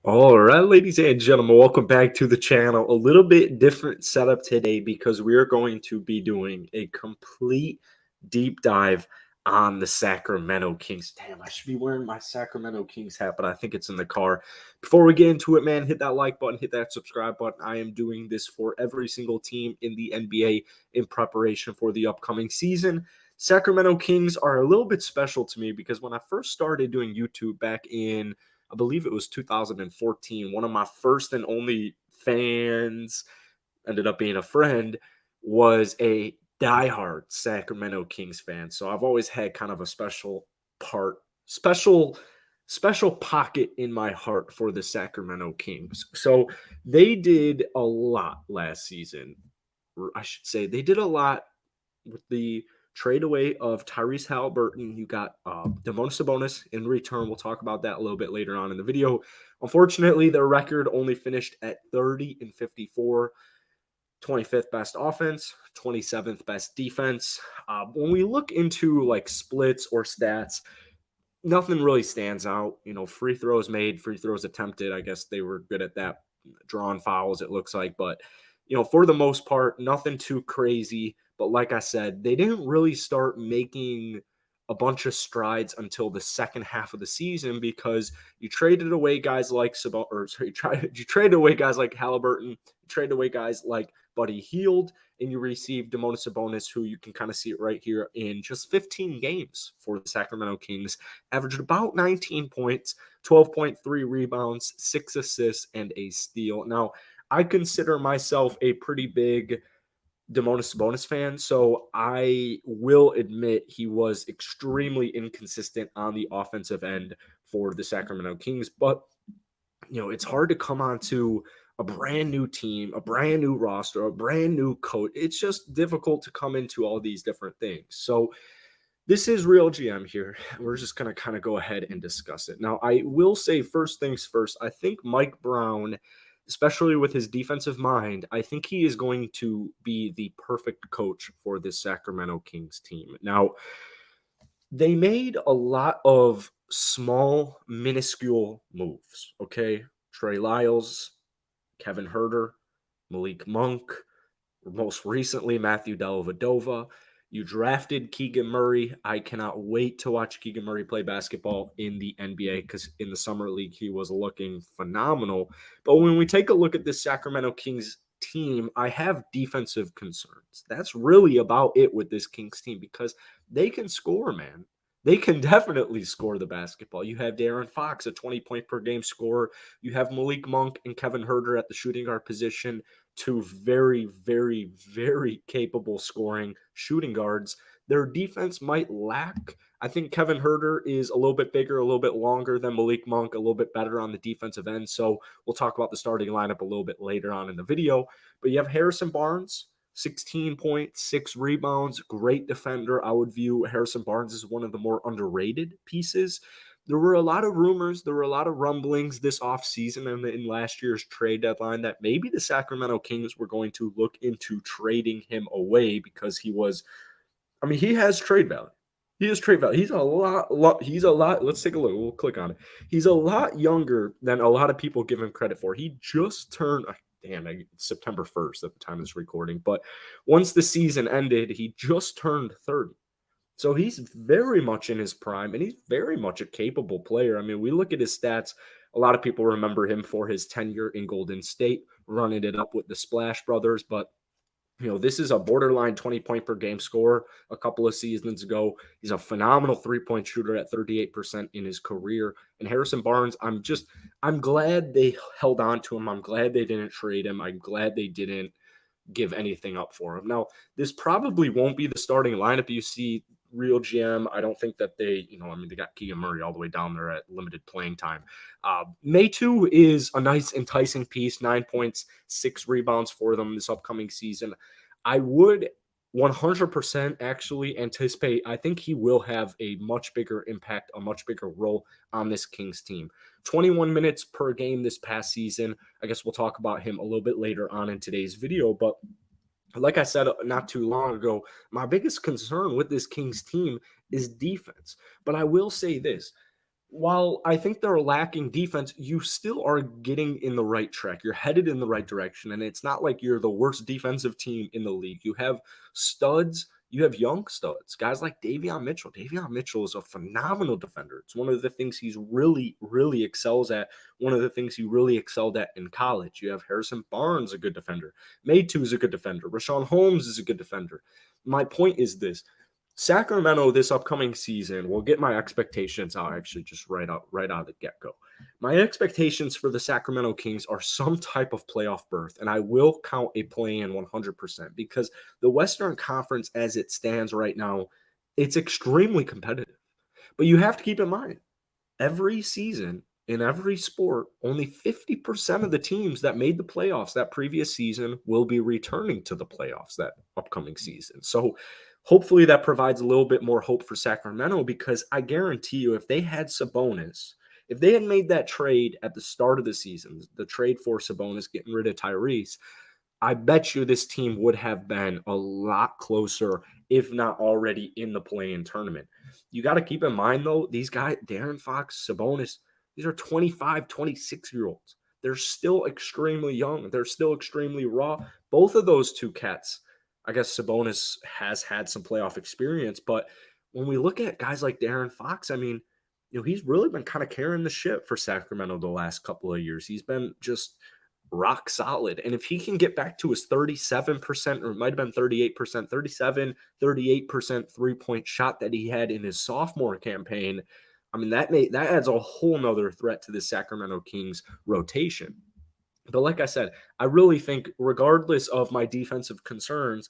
All right, ladies and gentlemen, welcome back to the channel. A little bit different setup today because we are going to be doing a complete deep dive on the Sacramento Kings. Damn, I should be wearing my Sacramento Kings hat, but I think it's in the car. Before we get into it, man, hit that like button, hit that subscribe button. I am doing this for every single team in the NBA in preparation for the upcoming season. Sacramento Kings are a little bit special to me because when I first started doing YouTube back in I believe it was 2014. One of my first and only fans, ended up being a friend, was a diehard Sacramento Kings fan. So I've always had kind of a special special pocket in my heart for the Sacramento Kings. So they did a lot last season. Or I should say they did a lot with the trade away of Tyrese Halliburton. You got Davion Sabonis in return. We'll talk about that a little bit later on in the video. Unfortunately, their record only finished at 30-54, 25th best offense, 27th best defense. When we look into like splits or stats, nothing really stands out. You know, free throws made, free throws attempted. I guess they were good at that. Drawn fouls, it looks like, but for the most part, nothing too crazy. But like I said, they didn't really start making a bunch of strides until the second half of the season because you traded away guys like you traded away guys like Halliburton, you traded away guys like Buddy Hield, and you received Domantas Sabonis, who you can kind of see it right here in just 15 games for the Sacramento Kings, averaged about 19 points, 12.3 rebounds, 6 assists, and a steal. Now, I consider myself a pretty big Domantas Sabonis fan, so I will admit he was extremely inconsistent on the offensive end for the Sacramento Kings, but it's hard to come onto a brand new team, a brand new roster, a brand new coach. It's just difficult to come into all these different things. So this is Real GM here. We're just going to kind of go ahead and discuss it. Now, I will say first things first. I think Mike Brown, especially with his defensive mind, I think he is going to be the perfect coach for this Sacramento Kings team. Now, they made a lot of small, minuscule moves, okay? Trey Lyles, Kevin Herter, Malik Monk, most recently Matthew Dellavedova. You drafted Keegan Murray. I cannot wait to watch Keegan Murray play basketball in the NBA because in the summer league he was looking phenomenal. But when we take a look at this Sacramento Kings team, I have defensive concerns. That's really about it with this Kings team because they can score, man. They can definitely score the basketball. You have Darren Fox, a 20-point per game scorer. You have Malik Monk and Kevin Herter at the shooting guard position, two very, very, very capable scoring shooting guards. Their defense might lack. I think Kevin Herter is a little bit bigger, a little bit longer than Malik Monk, a little bit better on the defensive end. So we'll talk about the starting lineup a little bit later on in the video. But you have Harrison Barnes, 16 points, 6 rebounds, great defender. I would view Harrison Barnes as one of the more underrated pieces. There were a lot of rumors, there were a lot of rumblings this offseason and in last year's trade deadline that maybe the Sacramento Kings were going to look into trading him away because he has trade value. He has trade value. He's a lot. Let's take a look. We'll click on it. He's a lot younger than a lot of people give him credit for. He just turned, September 1st at the time of this recording. But once the season ended, he just turned 30. So he's very much in his prime, and he's very much a capable player. I mean, we look at his stats. A lot of people remember him for his tenure in Golden State, running it up with the Splash Brothers. But, this is a borderline 20-point per game scorer a couple of seasons ago. He's a phenomenal three-point shooter at 38% in his career. And Harrison Barnes, I'm glad they held on to him. I'm glad they didn't trade him. I'm glad they didn't give anything up for him. Now, this probably won't be the starting lineup you see Real GM. I don't think that they got Keegan Murray all the way down there at limited playing time. Metu is a nice, enticing piece, 9 points, 6 rebounds for them this upcoming season. I would 100% actually anticipate, I think he will have a much bigger impact, a much bigger role on this Kings team. 21 minutes per game this past season. I guess we'll talk about him a little bit later on in today's video, but like I said not too long ago, my biggest concern with this Kings team is defense. But I will say this. while I think they're lacking defense, you still are getting in the right track. You're headed in the right direction. And it's not like you're the worst defensive team in the league. You have studs, you have young studs, guys like Davion Mitchell. Davion Mitchell is a phenomenal defender. It's one of the things he's really, really excels at. One of the things he really excelled at in college. You have Harrison Barnes, a good defender. Maytu is a good defender. Rashawn Holmes is a good defender. My point is this. Sacramento this upcoming season will get my expectations out actually just right out of the get-go. My expectations for the Sacramento Kings are some type of playoff berth, and I will count a play-in 100% because the Western Conference as it stands right now, it's extremely competitive. But you have to keep in mind, every season in every sport, only 50% of the teams that made the playoffs that previous season will be returning to the playoffs that upcoming season. So hopefully that provides a little bit more hope for Sacramento because I guarantee you if they had Sabonis, if they had made that trade at the start of the season, the trade for Sabonis getting rid of Tyrese, I bet you this team would have been a lot closer, if not already in the play-in tournament. You got to keep in mind, though, these guys, Darren Fox, Sabonis, these are 25, 26-year-olds. They're still extremely young. They're still extremely raw. Both of those two cats, I guess Sabonis has had some playoff experience, but when we look at guys like Darren Fox, I mean, he's really been kind of carrying the ship for Sacramento the last couple of years. He's been just rock solid. And if he can get back to his 37%, or it might have been 38%, 37, 38% three-point shot that he had in his sophomore campaign, I mean, that adds a whole nother threat to the Sacramento Kings rotation. But like I said, I really think regardless of my defensive concerns,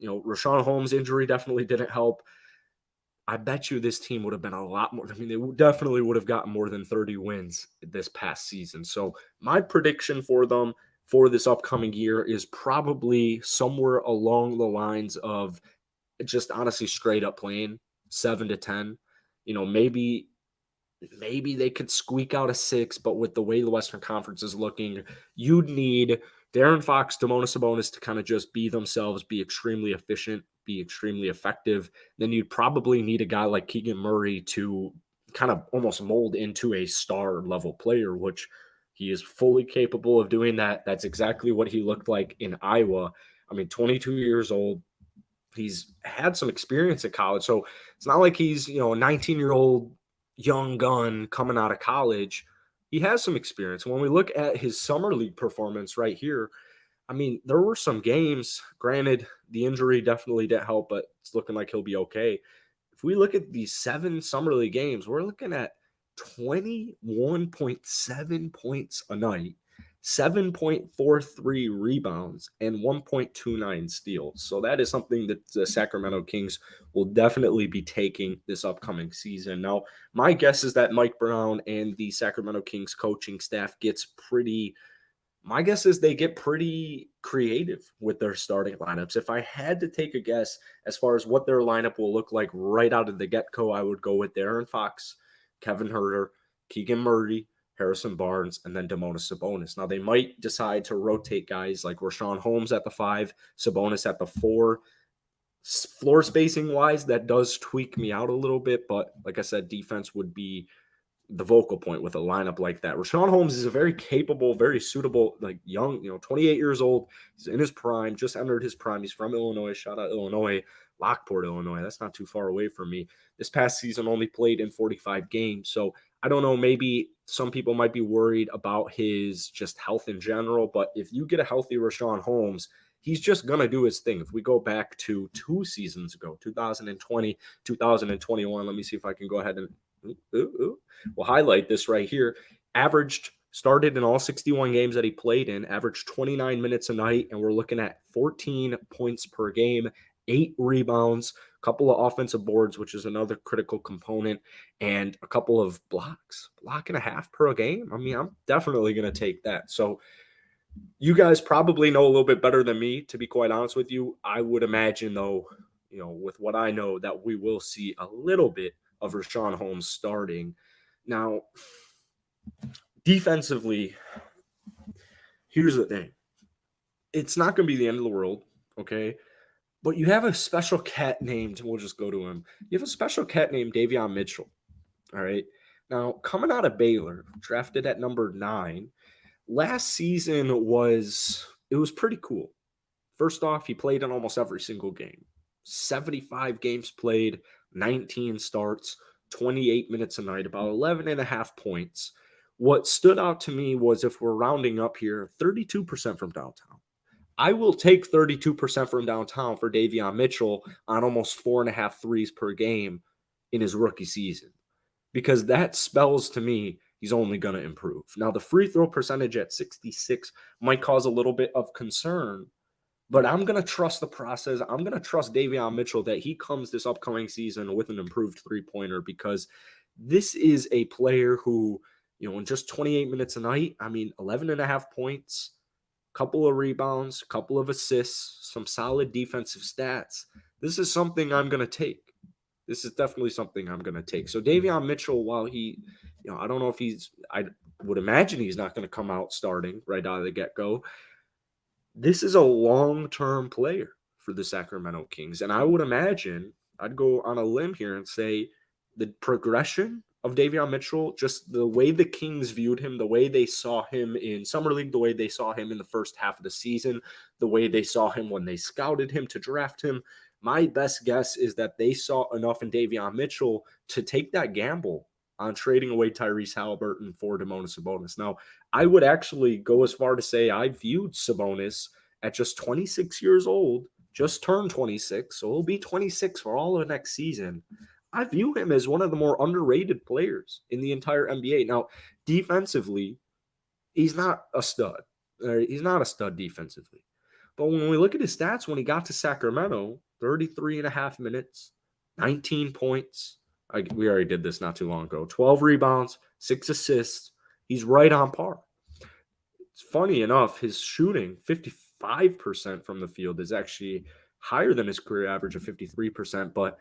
Rashawn Holmes' injury definitely didn't help. I bet you this team would have been a lot more. I mean, they definitely would have gotten more than 30 wins this past season. So my prediction for them for this upcoming year is probably somewhere along the lines of just honestly straight up playing 7 to 10. Maybe they could squeak out a 6, but with the way the Western Conference is looking, you'd need Darren Fox, Sabonis to kind of just be themselves, be extremely efficient, be extremely effective. Then you'd probably need a guy like Keegan Murray to kind of almost mold into a star level player, which he is fully capable of doing that. That's exactly what he looked like in Iowa. I mean, 22 years old. He's had some experience at college. So it's not like he's, a 19-year-old young gun coming out of college. He has some experience. When we look at his summer league performance right here, I mean, there were some games. Granted, the injury definitely didn't help, but it's looking like he'll be okay. If we look at these 7 summer league games, we're looking at 21.7 points a night, 7.43 rebounds, and 1.29 steals. So that is something that the Sacramento Kings will definitely be taking this upcoming season. Now, my guess is that Mike Brown and the Sacramento Kings coaching staff my guess is they get pretty creative with their starting lineups. If I had to take a guess as far as what their lineup will look like right out of the get-go, I would go with Darren Fox, Kevin Huerter, Keegan Murray, Harrison Barnes, and then Sabonis. Now, they might decide to rotate guys like Rashawn Holmes at the 5, Sabonis at the 4. Floor spacing-wise, that does tweak me out a little bit, but like I said, defense would be the vocal point with a lineup like that. Rashawn Holmes is a very capable, very suitable, like young, 28 years old. He's in his prime, just entered his prime. He's from Illinois. Shout out Illinois, Lockport, Illinois. That's not too far away from me. This past season only played in 45 games. So I don't know, maybe some people might be worried about his just health in general, but if you get a healthy Rashawn Holmes, he's just going to do his thing. If we go back to 2 seasons ago, 2020, 2021, let me see if I can go ahead and we'll highlight this right here. Started in all 61 games that he played in, averaged 29 minutes a night, and we're looking at 14 points per game, 8 rebounds, a couple of offensive boards, which is another critical component, and a couple of block and a half per game. I mean, I'm definitely going to take that. So you guys probably know a little bit better than me, to be quite honest with you. I would imagine, though, with what I know, that we will see a little bit of Rashawn Holmes starting. Now, defensively, here's the thing. It's not going to be the end of the world, okay? But you have a special cat named, we'll just go to him. You have a special cat named Davion Mitchell, all right? Now, coming out of Baylor, drafted at number 9, last season was pretty cool. First off, he played in almost every single game. 75 games played, 19 starts, 28 minutes a night, about 11 and a half points. What stood out to me was, if we're rounding up here, 32% from downtown. I will take 32% from downtown for Davion Mitchell on almost 4.5 threes per game in his rookie season, because that spells to me he's only going to improve. Now, the free throw percentage at 66 might cause a little bit of concern, but I'm going to trust the process. I'm going to trust Davion Mitchell that he comes this upcoming season with an improved three-pointer, because this is a player who, in just 28 minutes a night, 11 and a half points, couple of rebounds, couple of assists, some solid defensive stats. This is something I'm going to take. This is definitely something I'm going to take. So Davion Mitchell, while he, I don't know if I would imagine he's not going to come out starting right out of the get-go. This is a long-term player for the Sacramento Kings. And I would imagine, I'd go on a limb here and say the progression of Davion Mitchell, just the way the Kings viewed him, the way they saw him in Summer League, the way they saw him in the first half of the season, the way they saw him when they scouted him to draft him, my best guess is that they saw enough in Davion Mitchell to take that gamble on trading away Tyrese Halliburton for Domantas Sabonis. Now, I would actually go as far to say I viewed Sabonis at just 26 years old, just turned 26, so he'll be 26 for all of next season. I view him as one of the more underrated players in the entire NBA. Now, defensively, he's not a stud. He's not a stud defensively. But when we look at his stats, when he got to Sacramento, 33 and a half minutes, 19 points. We already did this not too long ago. 12 rebounds, 6 assists. He's right on par. It's funny enough, his shooting, 55% from the field, is actually higher than his career average of 53%, but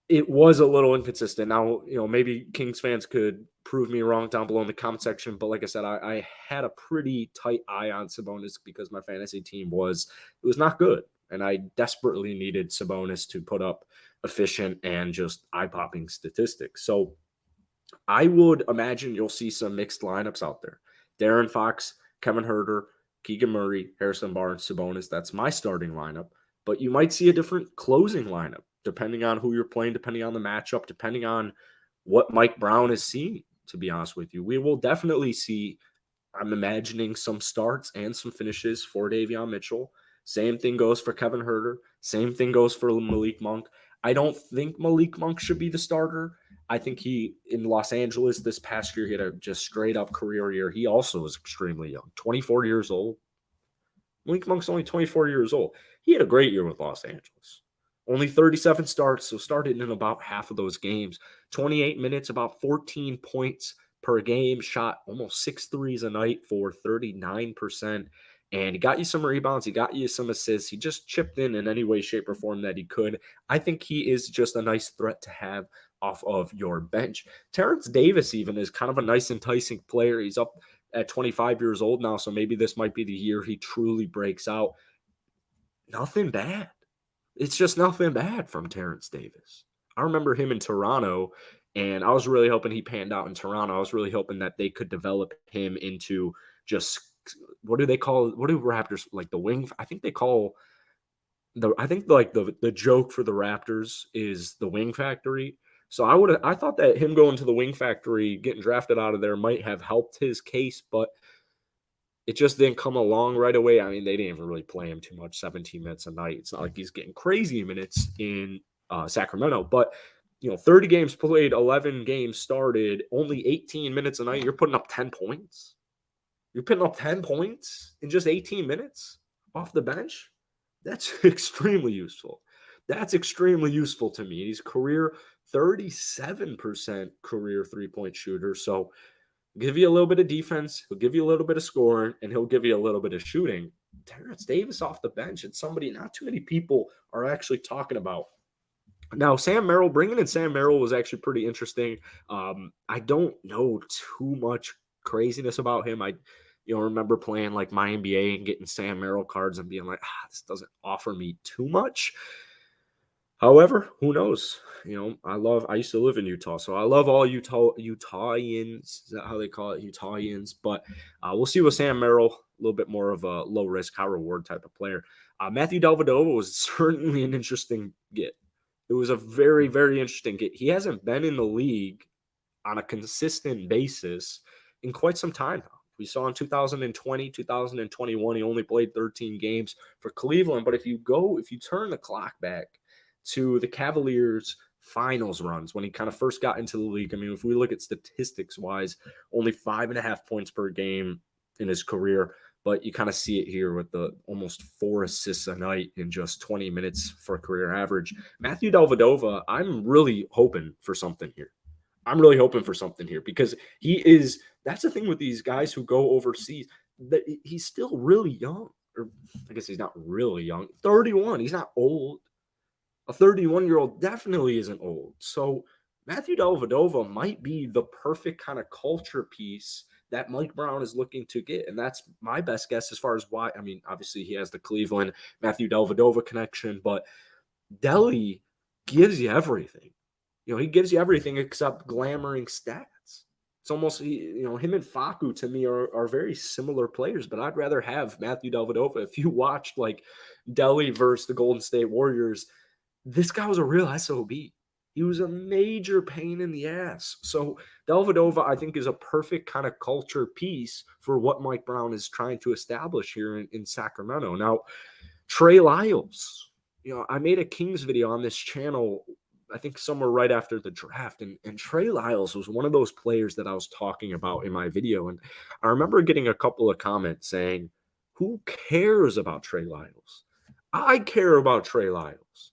it was a little inconsistent. Now, maybe Kings fans could prove me wrong down below in the comment section, but like I said, I had a pretty tight eye on Sabonis because my fantasy team was not good, and I desperately needed Sabonis to put up efficient and just eye-popping statistics. So I would imagine you'll see some mixed lineups out there. De'Aaron Fox, Kevin Huerter, Keegan Murray, Harrison Barnes, Sabonis. That's my starting lineup. But you might see a different closing lineup depending on who you're playing, depending on the matchup, depending on what Mike Brown is seeing, to be honest with you. We will definitely see, I'm imagining, some starts and some finishes for Davion Mitchell. Same thing goes for Kevin Huerter. Same thing goes for Malik Monk. I don't think Malik Monk should be the starter. I think he, in Los Angeles this past year, he had a just straight up career year. He also was extremely young, 24 years old. Malik Monk's only 24 years old. He had a great year with Los Angeles. Only 37 starts, so started in about half of those games. 28 minutes, about 14 points per game, shot almost 6 threes a night for 39%. And he got you some rebounds. He got you some assists. He just chipped in any way, shape, or form that he could. I think he is just a nice threat to have off of your bench. Terrence Davis even is kind of a nice, enticing player. He's up at 25 years old now, so maybe this might be the year he truly breaks out. Nothing bad. It's just nothing bad from Terrence Davis. I remember him in Toronto, and I was really hoping he panned out in Toronto. I was really hoping that they could develop him into just, what do Raptors, like the wing? I think they call the joke for the Raptors is the wing factory. So I thought that him going to the wing factory, getting drafted out of there, might have helped his case, but it just didn't come along right away. They didn't even really play him too much, 17 minutes a night. It's not like he's getting crazy minutes in Sacramento, but 30 games played, 11 games started, only 18 minutes a night. You're putting up 10 points. You're putting up 10 points in just 18 minutes off the bench. That's extremely useful. That's extremely useful to me. He's career 37% career three-point shooter. So give you a little bit of defense, he'll give you a little bit of scoring, and he'll give you a little bit of shooting. Terrence Davis off the bench, it's somebody not too many people are actually talking about. Now, bringing in Sam Merrill was actually pretty interesting. I don't know too much craziness about him. I remember playing like my NBA and getting Sam Merrill cards and being like, this doesn't offer me too much. However, who knows? I used to live in Utah, so I love all Utahians. Is that how they call it? Utahians. But we'll see with Sam Merrill, a little bit more of a low risk, high reward type of player. Matthew Dellavedova was certainly an interesting get. It was a very, very interesting get. He hasn't been in the league on a consistent basis in quite some time now. We saw in 2020, 2021, he only played 13 games for Cleveland. But if you turn the clock back to the Cavaliers' finals runs when he kind of first got into the league, I mean, if we look at statistics wise, only 5.5 points per game in his career. But you kind of see it here with the almost 4 assists a night in just 20 minutes for a career average. Matthew Dellavedova, I'm really hoping for something here. I'm really hoping for something here because that's the thing with these guys who go overseas, that he's still really young. Or I guess he's not really young. 31. He's not old. A 31-year-old definitely isn't old. So Matthew Dellavedova might be the perfect kind of culture piece that Mike Brown is looking to get. And that's my best guess as far as why. I mean, obviously he has the Cleveland Matthew Dellavedova connection, but Delly gives you everything. He gives you everything except glamoring stats. It's almost, him and Facu to me are very similar players, but I'd rather have Matthew Dellavedova. If you watched like Delly versus the Golden State Warriors, this guy was a real SOB. He was a major pain in the ass. So Dellavedova, I think, is a perfect kind of culture piece for what Mike Brown is trying to establish here in Sacramento. Now, Trey Lyles, I made a Kings video on this channel, I think somewhere right after the draft. And Trey Lyles was one of those players that I was talking about in my video. And I remember getting a couple of comments saying, who cares about Trey Lyles? I care about Trey Lyles.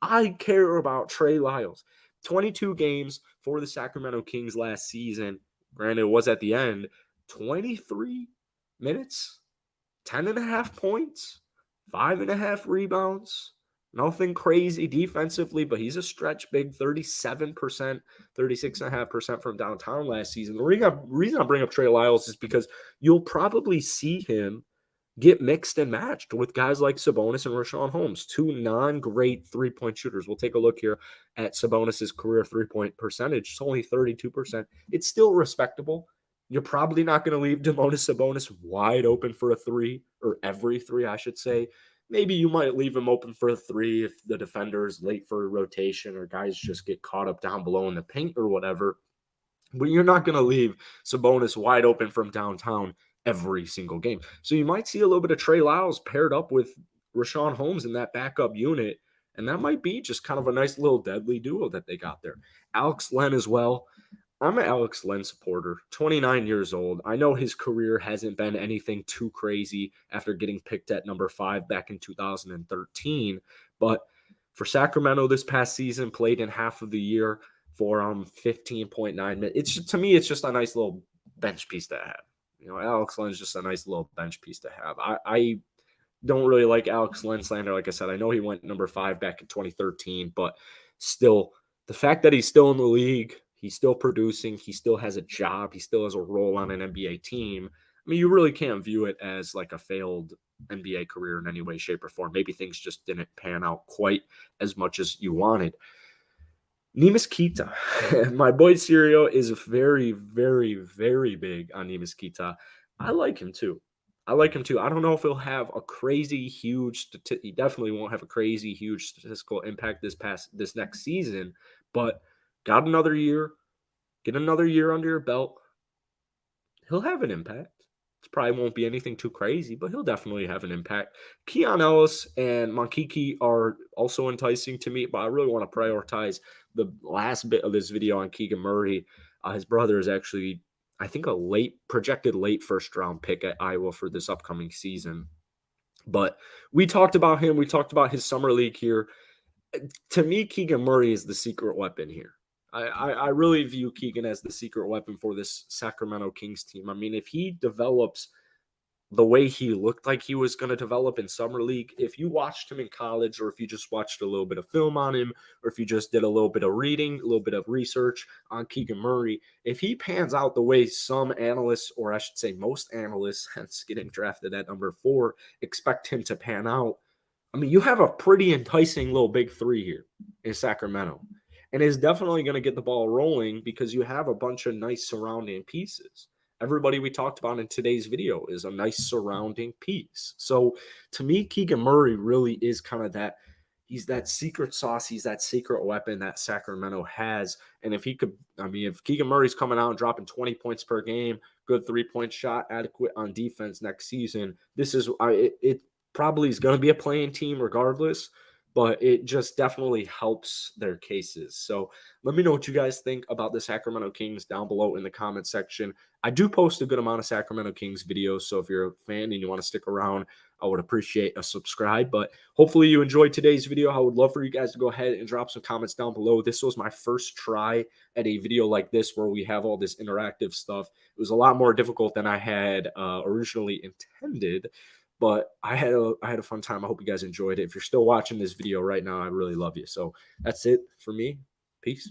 I care about Trey Lyles. 22 games for the Sacramento Kings last season. Granted, it was at the end. 23 minutes, 10.5 points, 5.5 rebounds. Nothing crazy defensively, but he's a stretch big, 37%, 36.5% from downtown last season. The reason I bring up Trey Lyles is because you'll probably see him get mixed and matched with guys like Sabonis and Richaun Holmes, two non-great three-point shooters. We'll take a look here at Sabonis' career three-point percentage. It's only 32%. It's still respectable. You're probably not going to leave Domantas Sabonis wide open for a three, or every three, I should say. Maybe you might leave him open for a three if the defender is late for a rotation or guys just get caught up down below in the paint or whatever. But you're not going to leave Sabonis wide open from downtown every single game. So you might see a little bit of Trey Lyles paired up with Richaun Holmes in that backup unit. And that might be just kind of a nice little deadly duo that they got there. Alex Len as well. I'm an Alex Len supporter, 29 years old. I know his career hasn't been anything too crazy after getting picked at number 5 back in 2013. But for Sacramento this past season, played in half of the year for 15.9 minutes. To me, it's just a nice little bench piece to have. Alex Len's just a nice little bench piece to have. I don't really like Alex Len slander. Like I said, I know he went number 5 back in 2013, but still, the fact that he's still in the league, he's still producing, he still has a job, he still has a role on an NBA team. I mean, you really can't view it as like a failed NBA career in any way, shape, or form. Maybe things just didn't pan out quite as much as you wanted. Neemias Queta. My boy Sirio is very, very, very big on Neemias Queta. I like him too. I don't know if he'll have a crazy huge he definitely won't have a crazy huge statistical impact this next season, but got another year, get another year under your belt. He'll have an impact. It probably won't be anything too crazy, but he'll definitely have an impact. Keon Ellis and Monkiki are also enticing to me, but I really want to prioritize the last bit of this video on Keegan Murray. His brother is actually, I think, a projected late first-round pick at Iowa for this upcoming season. But we talked about him. We talked about his summer league here. To me, Keegan Murray is the secret weapon here. I really view Keegan as the secret weapon for this Sacramento Kings team. I mean, if he develops the way he looked like he was going to develop in summer league, if you watched him in college, or if you just watched a little bit of film on him, or if you just did a little bit of reading, a little bit of research on Keegan Murray, if he pans out the way some analysts, or I should say most analysts, hence getting drafted at number 4, expect him to pan out, I mean, you have a pretty enticing little big three here in Sacramento. And it's definitely going to get the ball rolling because you have a bunch of nice surrounding pieces. Everybody we talked about in today's video is a nice surrounding piece. So to me, Keegan Murray really is kind of that. He's that secret sauce. He's that secret weapon that Sacramento has. And if he could, I mean, if Keegan Murray's coming out and dropping 20 points per game, good 3-point shot, adequate on defense next season, this is, it probably is going to be a playing team regardless, but it just definitely helps their cases. So let me know what you guys think about the Sacramento Kings down below in the comment section. I do post a good amount of Sacramento Kings videos, so if you're a fan and you want to stick around, I would appreciate a subscribe. But hopefully you enjoyed today's video. I would love for you guys to go ahead and drop some comments down below. This was my first try at a video like this where we have all this interactive stuff. It was a lot more difficult than I had originally intended, but I had a fun time. I hope you guys enjoyed it. If you're still watching this video right now, I really love you. So that's it for me. Peace.